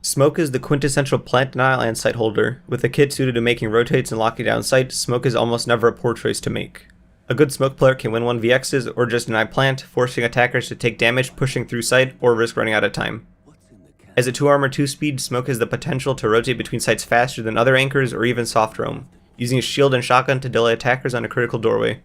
Smoke is the quintessential plant denial and sight holder. With a kit suited to making rotates and locking down sight, smoke is almost never a poor choice to make. A good smoke player can win 1vx's or just deny plant, forcing attackers to take damage pushing through sight or risk running out of time. As a 2 armor 2 speed, smoke has the potential to rotate between sites faster than other anchors or even soft roam, using a shield and shotgun to delay attackers on a critical doorway.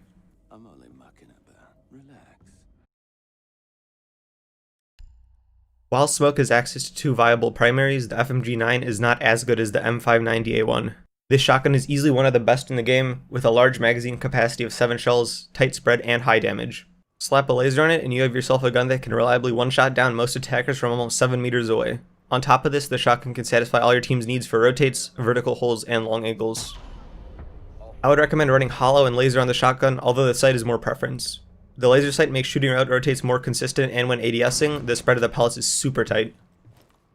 While smoke has access to 2 viable primaries, the FMG9 is not as good as the M590A1. This shotgun is easily one of the best in the game, with a large magazine capacity of 7 shells, tight spread, and high damage. Slap a laser on it and you have yourself a gun that can reliably one-shot down most attackers from almost 7 meters away. On top of this, the shotgun can satisfy all your team's needs for rotates, vertical holes, and long angles. I would recommend running hollow and laser on the shotgun, although the sight is more preference. The laser sight makes shooting out rotates more consistent, and when ADSing, the spread of the pellets is super tight.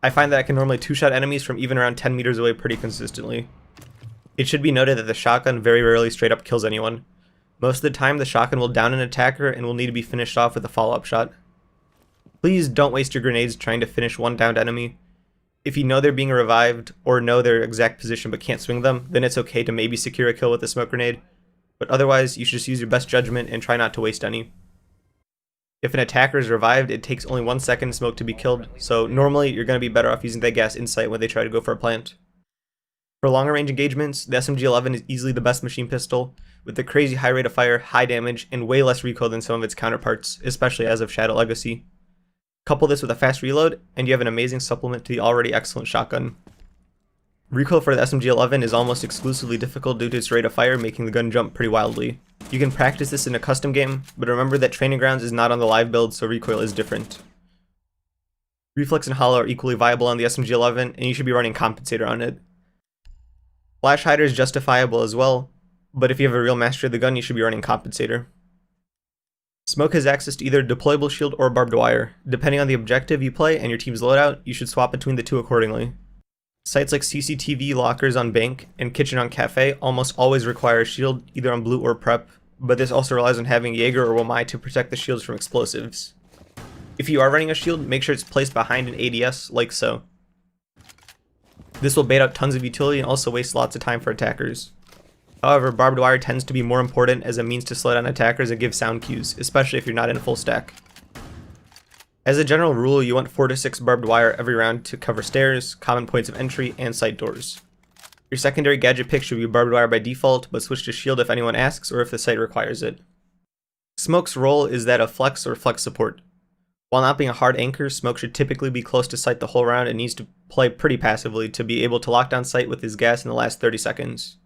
I find that I can normally 2-shot enemies from even around 10 meters away pretty consistently. It should be noted that the shotgun very rarely straight up kills anyone. Most of the time, the shotgun will down an attacker and will need to be finished off with a follow-up shot. Please don't waste your grenades trying to finish one downed enemy. If you know they're being revived, or know their exact position but can't swing them, then it's okay to maybe secure a kill with a smoke grenade. But otherwise, you should just use your best judgment and try not to waste any. If an attacker is revived, it takes only 1 second smoke to be killed, so normally you're going to be better off using that gas insight when they try to go for a plant. For longer range engagements, the SMG-11 is easily the best machine pistol, with a crazy high rate of fire, high damage, and way less recoil than some of its counterparts, especially as of Shadow Legacy. Couple this with a fast reload, and you have an amazing supplement to the already excellent shotgun. Recoil for the SMG-11 is almost exclusively difficult due to its rate of fire, making the gun jump pretty wildly. You can practice this in a custom game, but remember that Training Grounds is not on the live build, so recoil is different. Reflex and hollow are equally viable on the SMG-11, and you should be running compensator on it. Flash hider is justifiable as well, but if you have a real mastery of the gun, you should be running compensator. Smoke has access to either deployable shield or barbed wire. Depending on the objective you play and your team's loadout, you should swap between the two accordingly. Sites like CCTV lockers on bank and kitchen on cafe almost always require a shield either on blue or prep, but this also relies on having Jaeger or Wamai to protect the shields from explosives. If you are running a shield, make sure it's placed behind an ADS, like so. This will bait out tons of utility and also waste lots of time for attackers. However, barbed wire tends to be more important as a means to slow down attackers and give sound cues, especially if you're not in a full stack. As a general rule, you want 4 to 6 barbed wire every round to cover stairs, common points of entry, and side doors. Your secondary gadget pick should be barbed wire by default, but switch to shield if anyone asks or if the site requires it. Smoke's role is that of flex or flex support. While not being a hard anchor, Smoke should typically be close to sight the whole round and needs to play pretty passively to be able to lock down sight with his gas in the last 30 seconds.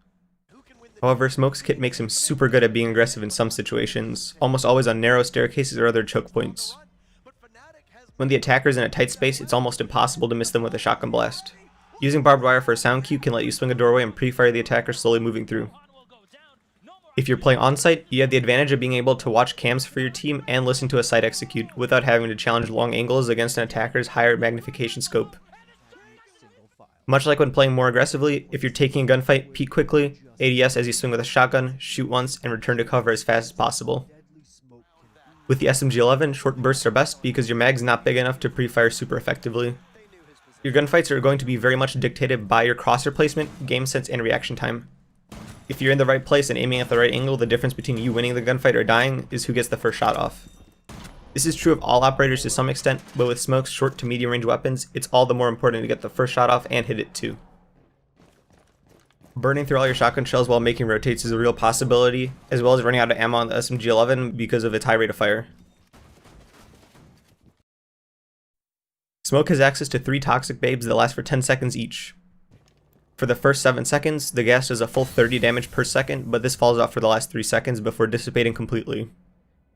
However, Smoke's kit makes him super good at being aggressive in some situations, almost always on narrow staircases or other choke points. When the attacker is in a tight space, it's almost impossible to miss them with a shotgun blast. Using barbed wire for a sound cue can let you swing a doorway and pre-fire the attacker slowly moving through. If you're playing on-site, you have the advantage of being able to watch cams for your team and listen to a site execute without having to challenge long angles against an attacker's higher magnification scope. Much like when playing more aggressively, if you're taking a gunfight, peek quickly, ADS as you swing with a shotgun, shoot once, and return to cover as fast as possible. With the SMG-11, short bursts are best because your mag's not big enough to pre-fire super effectively. Your gunfights are going to be very much dictated by your crosshair placement, game sense, and reaction time. If you're in the right place and aiming at the right angle, the difference between you winning the gunfight or dying is who gets the first shot off. This is true of all operators to some extent, but with Smoke's short to medium range weapons, it's all the more important to get the first shot off and hit it too. Burning through all your shotgun shells while making rotates is a real possibility, as well as running out of ammo on the SMG-11 because of its high rate of fire. Smoke has access to 3 toxic babes that last for 10 seconds each. For the first 7 seconds, the gas does a full 30 damage per second, but this falls off for the last 3 seconds before dissipating completely.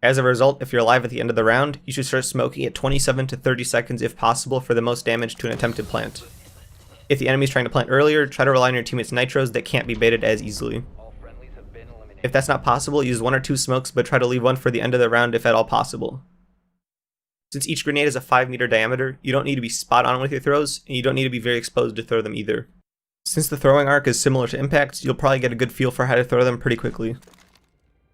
As a result, if you're alive at the end of the round, you should start smoking at 27 to 30 seconds if possible for the most damage to an attempted plant. If the enemy's trying to plant earlier, try to rely on your teammates' nitros that can't be baited as easily. If that's not possible, use 1 or 2 smokes, but try to leave one for the end of the round if at all possible. Since each grenade is a 5-meter diameter, you don't need to be spot on with your throws, and you don't need to be very exposed to throw them either. Since the throwing arc is similar to impacts, you'll probably get a good feel for how to throw them pretty quickly.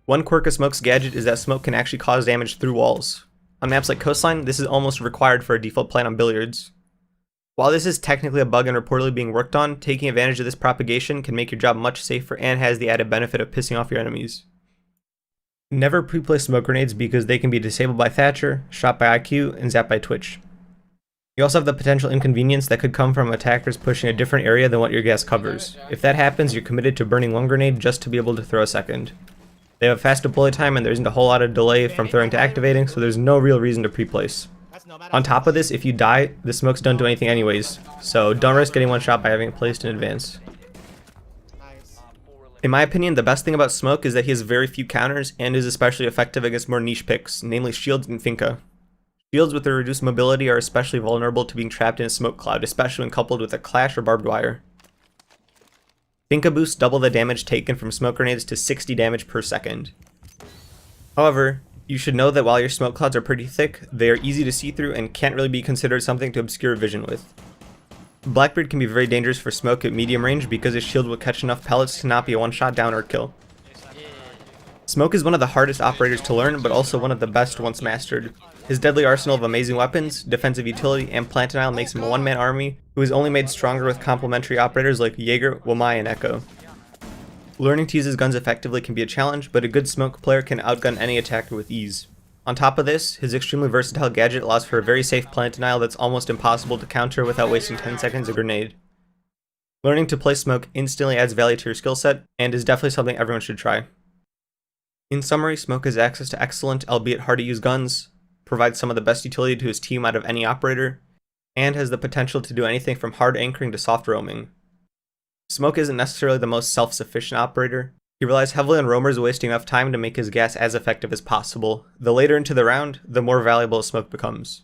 One quirk of Smoke's gadget is that smoke can actually cause damage through walls. On maps like Coastline, this is almost required for a default plant on billiards. While this is technically a bug and reportedly being worked on, taking advantage of this propagation can make your job much safer and has the added benefit of pissing off your enemies. Never pre-place smoke grenades because they can be disabled by Thatcher, shot by IQ, and zapped by Twitch. You also have the potential inconvenience that could come from attackers pushing a different area than what your gas covers. If that happens, you're committed to burning one grenade just to be able to throw a second. They have a fast deploy time and there isn't a whole lot of delay from throwing to activating, so there's no real reason to pre-place. On top of this, if you die, the smokes don't do anything anyways, so don't risk getting one shot by having it placed in advance. In my opinion, the best thing about Smoke is that he has very few counters and is especially effective against more niche picks, namely Shields and Finka. Shields with their reduced mobility are especially vulnerable to being trapped in a smoke cloud, especially when coupled with a clash or barbed wire. Finka boosts double the damage taken from smoke grenades to 60 damage per second. However, you should know that while your smoke clouds are pretty thick, they are easy to see through and can't really be considered something to obscure vision with. Blackbeard can be very dangerous for smoke at medium range because his shield will catch enough pellets to not be a one-shot down or kill. Smoke is one of the hardest operators to learn, but also one of the best once mastered. His deadly arsenal of amazing weapons, defensive utility, and plant denial makes him a one-man army who is only made stronger with complementary operators like Jaeger, Wamai, and Echo. Learning to use his guns effectively can be a challenge, but a good smoke player can outgun any attacker with ease. On top of this, his extremely versatile gadget allows for a very safe plant denial that's almost impossible to counter without wasting 10 seconds of grenade. Learning to play smoke instantly adds value to your skill set, and is definitely something everyone should try. In summary, Smoke has access to excellent, albeit hard to use guns, provides some of the best utility to his team out of any operator, and has the potential to do anything from hard anchoring to soft roaming. Smoke isn't necessarily the most self-sufficient operator. He relies heavily on roamers wasting enough time to make his gas as effective as possible. The later into the round, the more valuable Smoke becomes.